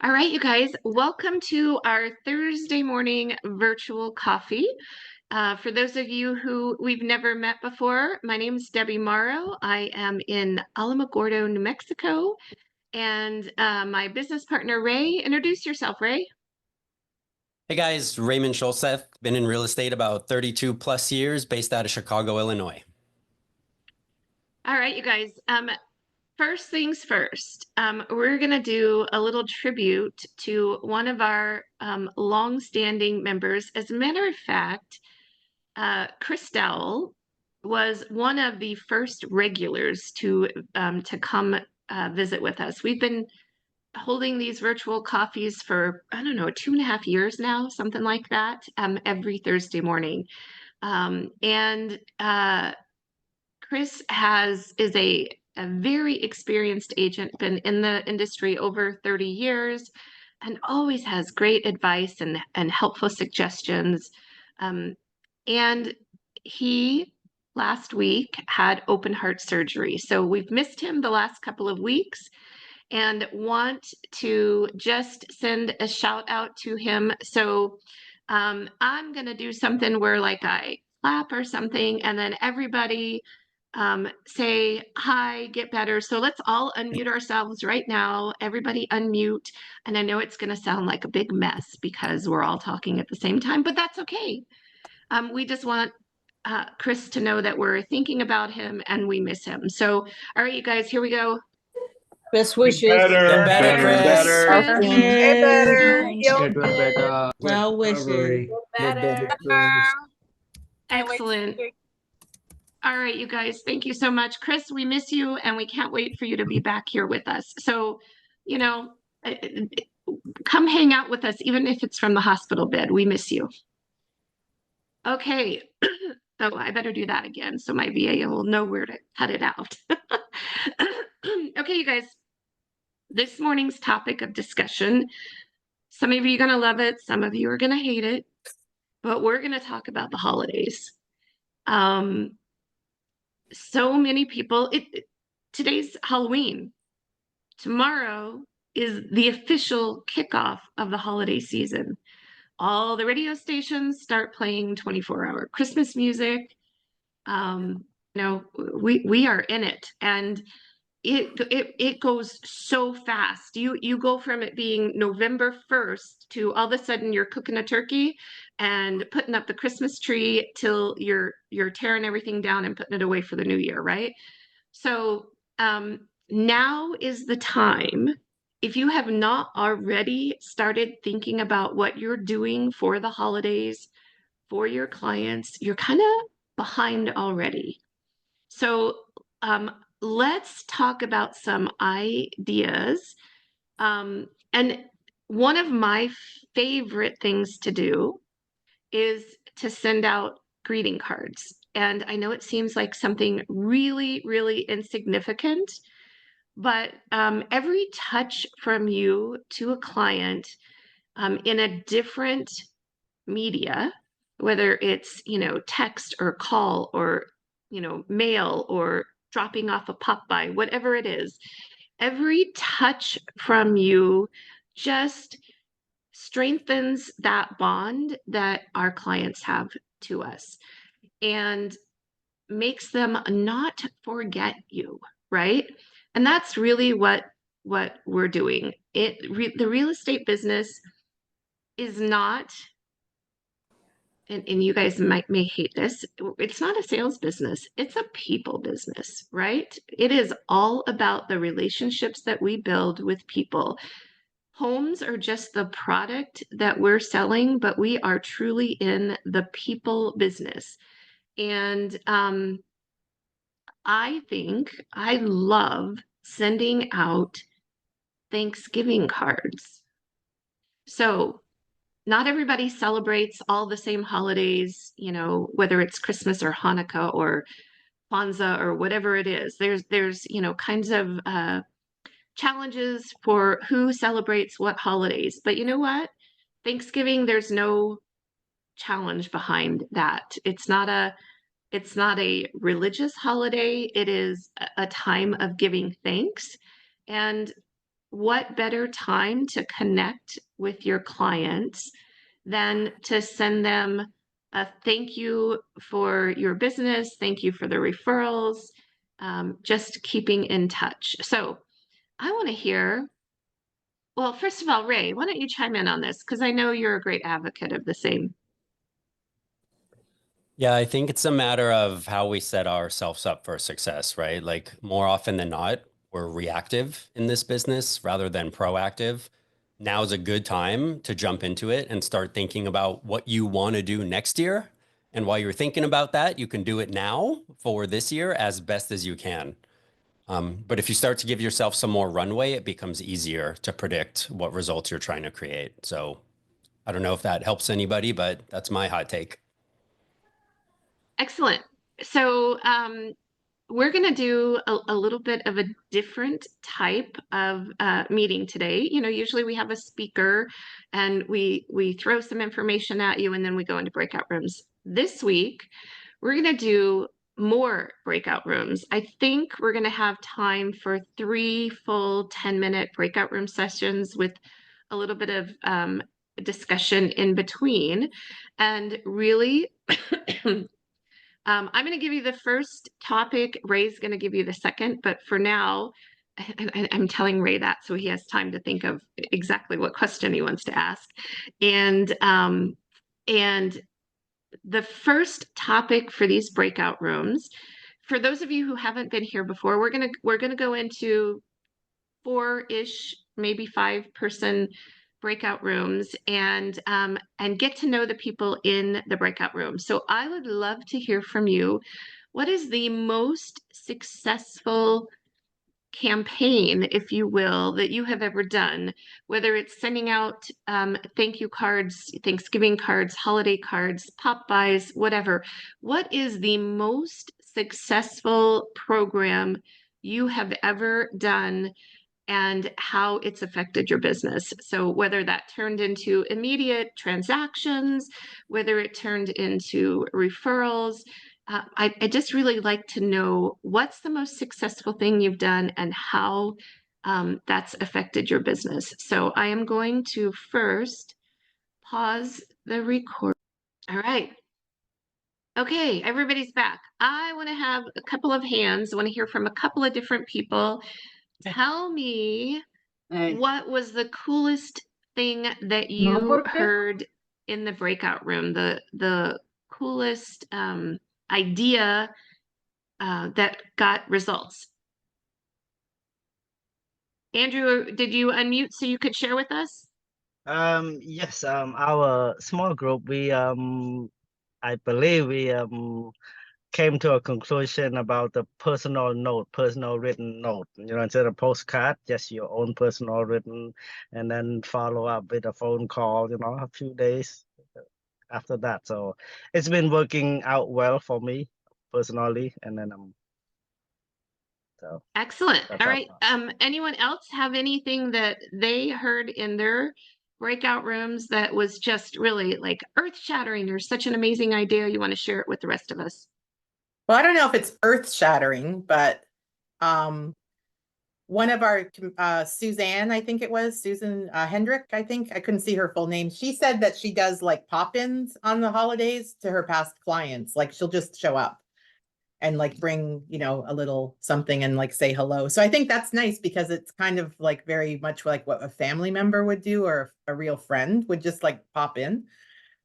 All right, you guys, welcome to our Thursday morning virtual coffee. For those of you who we've never met before, my name is Debbie Morrow. I am in Alamogordo, New Mexico, and my business partner, Ray. Introduce yourself, Ray. Hey guys, Raymond Schulseth, been in real estate about 32 plus years, based out of Chicago, Illinois. All right, you guys. First things first, we're going to do a little tribute to one of our long-standing members. As a matter of fact, Chris Dowell was one of the first regulars to come visit with us. We've been holding these virtual coffees for, I don't know, 2.5 years now, something like that, every Thursday morning. And Chris is a very experienced agent, been in the industry over 30 years, and always has great advice and helpful suggestions. And he last week had open heart surgery. So we've missed him the last couple of weeks and want to just send a shout out to him. So I'm going to do something where like I clap or something, and then everybody say hi, get better. So let's all unmute ourselves right now. Everybody unmute. And I know it's going to sound like a big mess because we're all talking at the same time, but that's okay. We just want Chris to know that we're thinking about him and we miss him. So, all right, you guys, here we go. Best wishes. Get better, Chris. Get better. better. Well wishes. Excellent. All right, you guys, thank you so much. Chris, we miss you and we can't wait for you to be back here with us. So, come hang out with us, even if it's from the hospital bed. We miss you. Okay. Oh, I better do that again so my VA will know where to cut it out. Okay, you guys, this morning's topic of discussion, some of you are going to love it, some of you are going to hate it, but we're going to talk about the holidays. So many people, today's Halloween. Tomorrow is the official kickoff of the holiday season. All the radio stations start playing 24-hour Christmas music. We are in it, and it goes so fast. You go from it being November 1st to all of a sudden you're cooking a turkey and putting up the Christmas tree till you're tearing everything down and putting it away for the new year, right? So now is the time. If you have not already started thinking about what you're doing for the holidays for your clients, you're kind of behind already. So let's talk about some ideas. And one of my favorite things to do is to send out greeting cards. And I know it seems like something really, really insignificant, but every touch from you to a client in a different media, whether it's, text or call or, mail or dropping off a pop-by, whatever it is, every touch from you just strengthens that bond that our clients have to us and makes them not forget you, right? And that's really what we're doing. The real estate business is not, and you guys may hate this, it's not a sales business, it's a people business, right? It is all about the relationships that we build with people. Homes are just the product that we're selling, but we are truly in the people business. And I think I love sending out Thanksgiving cards. So not everybody celebrates all the same holidays, whether it's Christmas or Hanukkah or Kwanzaa or whatever it is. There's kinds of challenges for who celebrates what holidays. But you know what? Thanksgiving, there's no challenge behind that. It's not a religious holiday. It is a time of giving thanks. And what better time to connect with your clients than to send them a thank you for your business, thank you for the referrals, just keeping in touch. So I want to hear, well, first of all, Ray, why don't you chime in on this? Because I know you're a great advocate of the same. Yeah, I think it's a matter of how we set ourselves up for success, right? Like more often than not, we're reactive in this business rather than proactive. Now is a good time to jump into it and start thinking about what you want to do next year. And while you're thinking about that, you can do it now for this year as best as you can. But if you start to give yourself some more runway, it becomes easier to predict what results you're trying to create. So I don't know if that helps anybody, but that's my hot take. Excellent. So we're going to do a little bit of a different type of meeting today. You know, usually we have a speaker and we throw some information at you and then we go into breakout rooms. This week, we're going to do more breakout rooms. I think we're going to have time for 3 full 10-minute breakout room sessions with a little bit of discussion in between. And really, I'm going to give you the first topic. Ray's going to give you the second, but for now, I'm telling Ray that so he has time to think of exactly what question he wants to ask. And the first topic for these breakout rooms, for those of you who haven't been here before, we're gonna go into 4-ish, maybe 5-person breakout rooms and get to know the people in the breakout room. So I would love to hear from you. What is the most successful campaign, if you will, that you have ever done, whether it's sending out thank you cards, Thanksgiving cards, holiday cards, pop buys, whatever. What is the most successful program you have ever done and how it's affected your business? So whether that turned into immediate transactions, whether it turned into referrals, I just really like to know what's the most successful thing you've done and how that's affected your business. So I am going to first pause the record. All right. Okay, everybody's back. I want to have a couple of hands. I want to hear from a couple of different people. Tell me what was the coolest thing that you heard in the breakout room? The coolest idea that got results. Andrew, did you unmute so you could share with us? Yes, our small group, I believe we came to a conclusion about the personal note, personal written note. You know, instead of postcard, just your own personal written, and then follow up with a phone call. You know, a few days after that. So it's been working out well for me personally, and then so Excellent. that's All our right. thoughts. Anyone else have anything that they heard in their breakout rooms that was just really like earth-shattering or such an amazing idea you want to share it with the rest of us? Well, I don't know if it's earth-shattering, but one of our Suzanne, I think it was Susan Hendrick, I think I couldn't see her full name. She said that she does like pop-ins on the holidays to her past clients. Like she'll just show up and like bring, you know, a little something and like say hello. So I think that's nice because it's kind of like very much like what a family member would do or a real friend would just like pop in.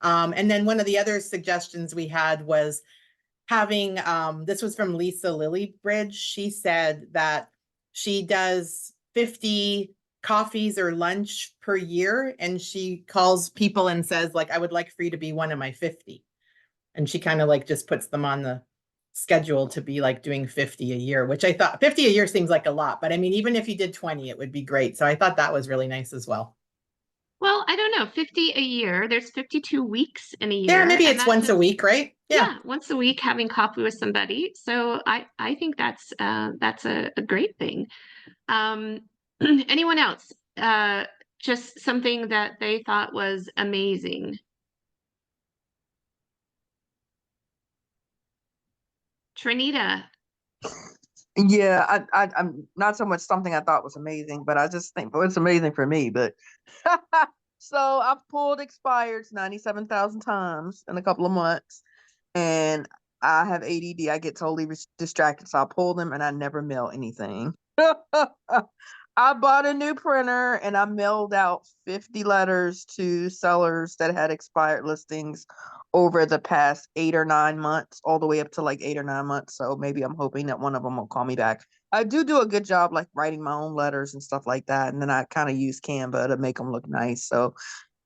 And then one of the other suggestions we had was having, this was from Lisa Lillybridge. She said that she does 50 coffees or lunch per year. And she calls people and says like, I would like for you to be one of my 50. And she kind of like just puts them on the schedule to be like doing 50 a year, which I thought 50 a year seems like a lot, but I mean, even if you did 20, it would be great. So I thought that was really nice as well. Well, I don't know, 50 a year. There's 52 weeks in a year. Yeah, maybe and it's that once a just, week, right? yeah, once a week having coffee with somebody. So I think that's a great thing. Anyone else? Just something that they thought was amazing. Trinita. Yeah, I'm not so much something I thought was amazing, but I just think, well, it's amazing for me. But so I've pulled expireds 97,000 times in a couple of months, and I have ADD. I get totally distracted, so I pull them and I never mail anything. I bought a new printer and I mailed out 50 letters to sellers that had expired listings over the past 8 or 9 months, all the way up to like 8 or 9 months. So maybe I'm hoping that one of them will call me back. I do a good job like writing my own letters and stuff like that. And then I kind of use Canva to make them look nice. So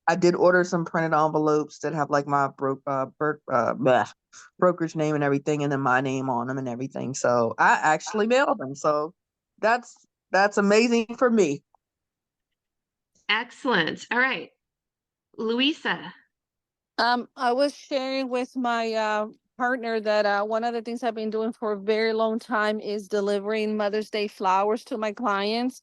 I did order some printed envelopes that have like my brokerage name and everything, and then my name on them and everything. So I actually mailed them. So that's amazing for me. Excellent. All right. Louisa. I was sharing with my partner that one of the things I've been doing for a very long time is delivering Mother's Day flowers to my clients.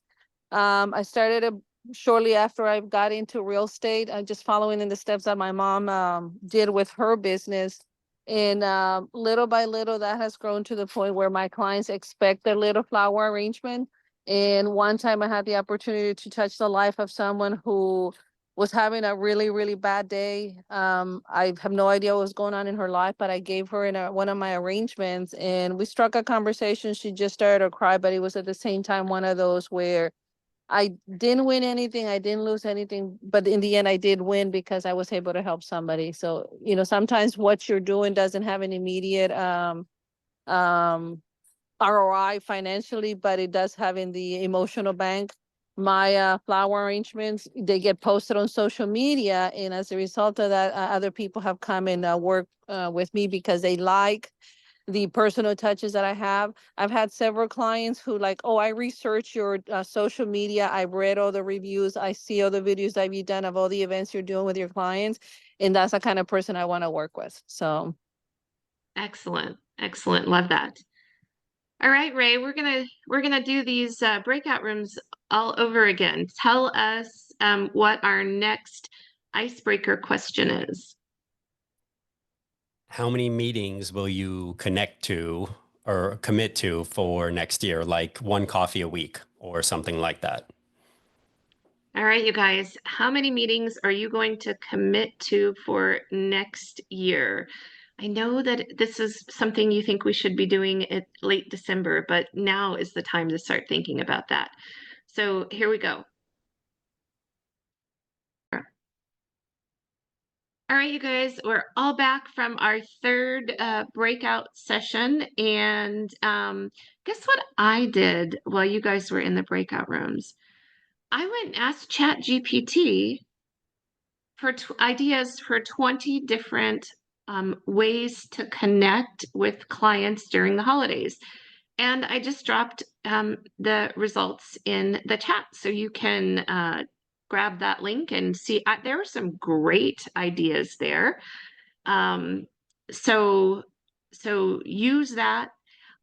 I started shortly after I got into real estate, just following in the steps that my mom did with her business. And little by little, that has grown to the point where my clients expect a little flower arrangement. And one time I had the opportunity to touch the life of someone who was having a really, really bad day. I have no idea what was going on in her life, but I gave her in one of my arrangements and we struck a conversation. She just started to cry, but it was at the same time one of those where I didn't win anything, I didn't lose anything, but in the end I did win because I was able to help somebody. So, sometimes what you're doing doesn't have an immediate ROI financially, but it does have in the emotional bank. My flower arrangements, they get posted on social media, and as a result of that, other people have come and work with me because they like the personal touches that I have. I've had several clients who like, oh, I research your social media. I've read all the reviews. I see all the videos that you've done of all the events you're doing with your clients. And that's the kind of person I want to work with. So. Excellent. Excellent. Love that. All right, Ray, we're gonna do these breakout rooms all over again. Tell us what our next icebreaker question is. How many meetings will you connect to or commit to for next year? Like one coffee a week or something like that. All right, you guys, how many meetings are you going to commit to for next year? I know that this is something you think we should be doing at late December, but now is the time to start thinking about that. So here we go. All right, you guys, we're all back from our third breakout session. And guess what I did while you guys were in the breakout rooms? I went and asked ChatGPT for ideas for 20 different ways to connect with clients during the holidays. And I just dropped the results in the chat so you can grab that link and see. There were some great ideas there. So use that.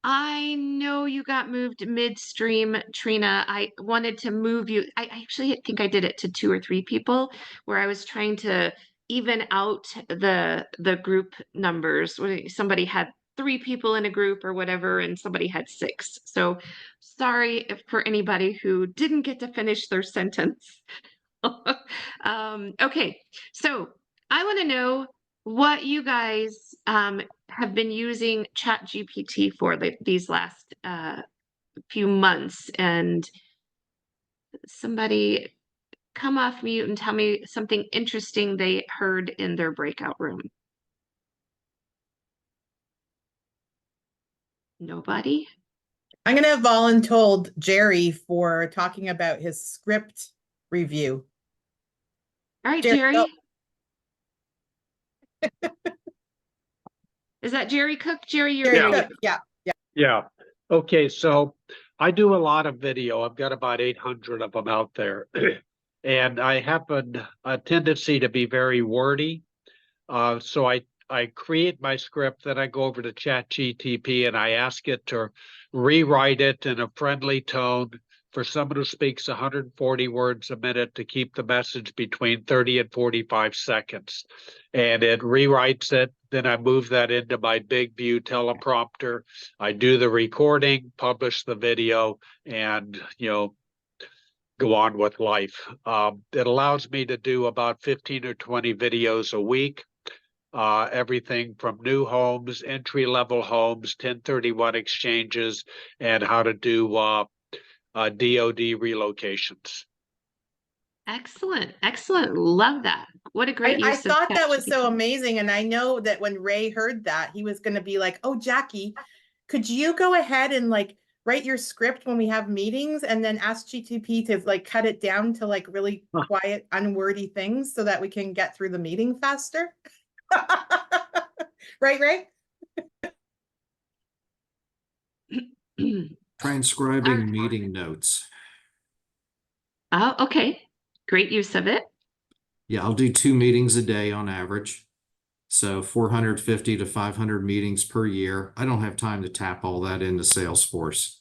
I know you got moved midstream, Trina. I wanted to move you. I actually think I did it to 2 or 3 people where I was trying to even out the group numbers. Somebody had 3 people in a group or whatever, and somebody had 6. So sorry for anybody who didn't get to finish their sentence. Okay, so I want to know what you guys have been using ChatGPT for these last few months, and somebody come off mute and tell me something interesting they heard in their breakout room. Nobody? I'm going to voluntold Jerry for talking about his script review. All right, Jerry, Jerry. Is that Jerry Cook? Jerry, you're Jerry muted. Cook, yeah. Yeah. Okay. So I do a lot of video. I've got about 800 of them out there. And I have a tendency to be very wordy. So I create my script, then I go over to ChatGPT and I ask it to rewrite it in a friendly tone for someone who speaks 140 words a minute to keep the message between 30 and 45 seconds. And it rewrites it. Then I move that into my Big View teleprompter. I do the recording, publish the video, and, go on with life. It allows me to do about 15 or 20 videos a week. Everything from new homes, entry-level homes, 1031 exchanges, and how to do DOD relocations. Excellent. Excellent. Love that. What a great I use of thought that was so ChatGPT. amazing. And I know that when Ray heard that, he was going to be like, oh, Jackie, could you go ahead and like write your script when we have meetings and then ask GTP to like cut it down to like really quiet, unwordy things so that we can get through the meeting faster? Right, Ray? Transcribing meeting notes. Oh, okay. Great use of it. Yeah, I'll do 2 meetings a day on average. So 450 to 500 meetings per year. I don't have time to tap all that into Salesforce.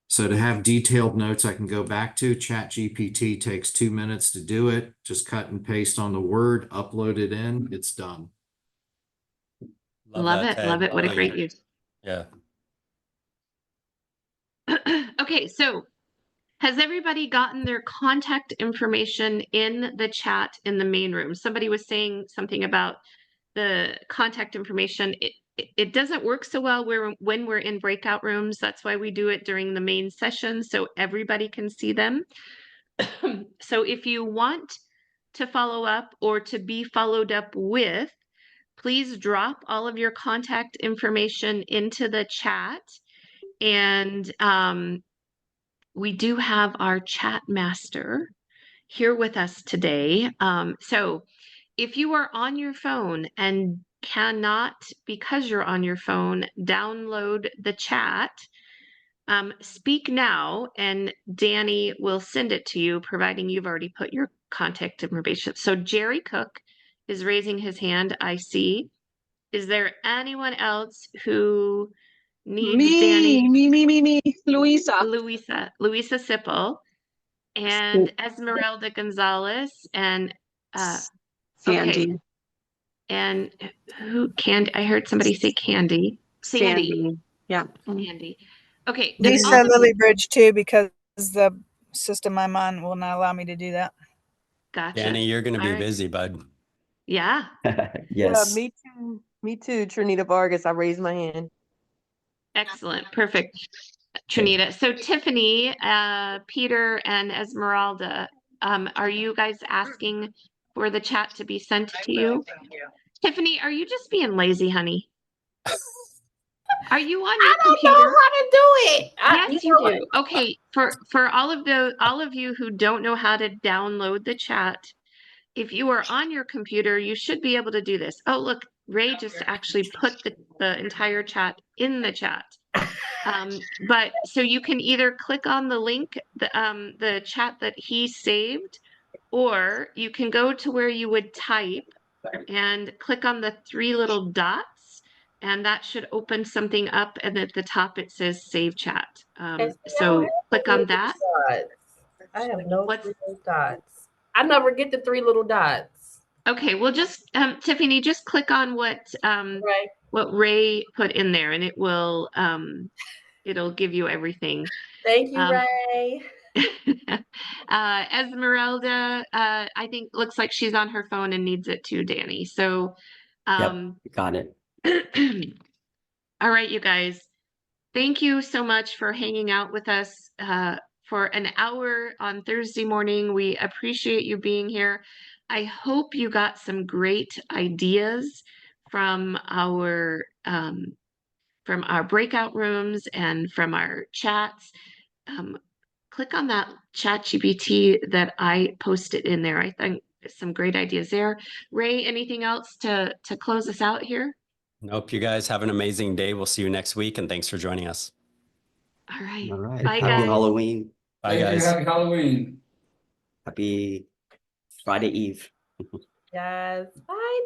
So to have detailed notes I can go back to, ChatGPT takes 2 minutes to do it. Just cut and paste on the Word, upload it in, it's done. Love that, it. Ted. Love it. What a Oh, great use. Yeah. Okay, so has everybody gotten their contact information in the chat in the main room? Somebody was saying something about the contact information. It doesn't work so well when we're in breakout rooms. That's why we do it during the main session so everybody can see them. So if you want to follow up or to be followed up with, please drop all of your contact information into the chat. And we do have our chat master here with us today. So if you are on your phone and cannot, because you're on your phone, download the chat, speak now and Danny will send it to you, providing you've already put your contact information. So Jerry Cook is raising his hand, I see. Is there anyone else who needs Danny? Me, Luisa. Luisa Sipple and Esmeralda Gonzalez and Sandy. okay. And who I heard somebody say Candy. Sandy. Yeah. Sandy. Okay. Lisa Lilybridge too, because the system I'm on will not allow me to do that. Gotcha. Danny, you're going to be All right. busy, bud. Yeah. Yeah, Yes. me too, Trinita Vargas. I raised my hand. Excellent. Perfect. Trinita. So Tiffany, Peter, and Esmeralda, are you guys asking for the chat to be sent to you? Tiffany, are you just being lazy, honey? Are you on your computer? I don't know how to do it. Yes, you do. Okay, for all of you who don't know how to download the chat, if you are on your computer, you should be able to do this. Oh, look, Ray just actually put the entire chat in the chat. But so you can either click on the link, the chat that he saved, or you can go to where you would type and click on the 3 little dots, and that should open something up. And at the top it says Save Chat. So click on that. I have no 3 little dots. I never get the 3 little dots. Okay, well, just Tiffany, just click on what Ray put in there, and it will it'll give you everything. Thank you, Ray. Esmeralda, I think looks like she's on her phone and needs it too, Danny. So, Yep, got it. All right, you guys, thank you so much for hanging out with us for an hour on Thursday morning. We appreciate you being here. I hope you got some great ideas from our breakout rooms and from our chats. Click on that ChatGPT that I posted in there. I think some great ideas there. Ray, anything else to close us out here? Nope. You guys have an amazing day. We'll see you next week. And thanks for joining us. All right. All right. Bye, Happy guys. Halloween. Bye, guys. Happy Halloween. Happy Friday Eve. Yes. Bye.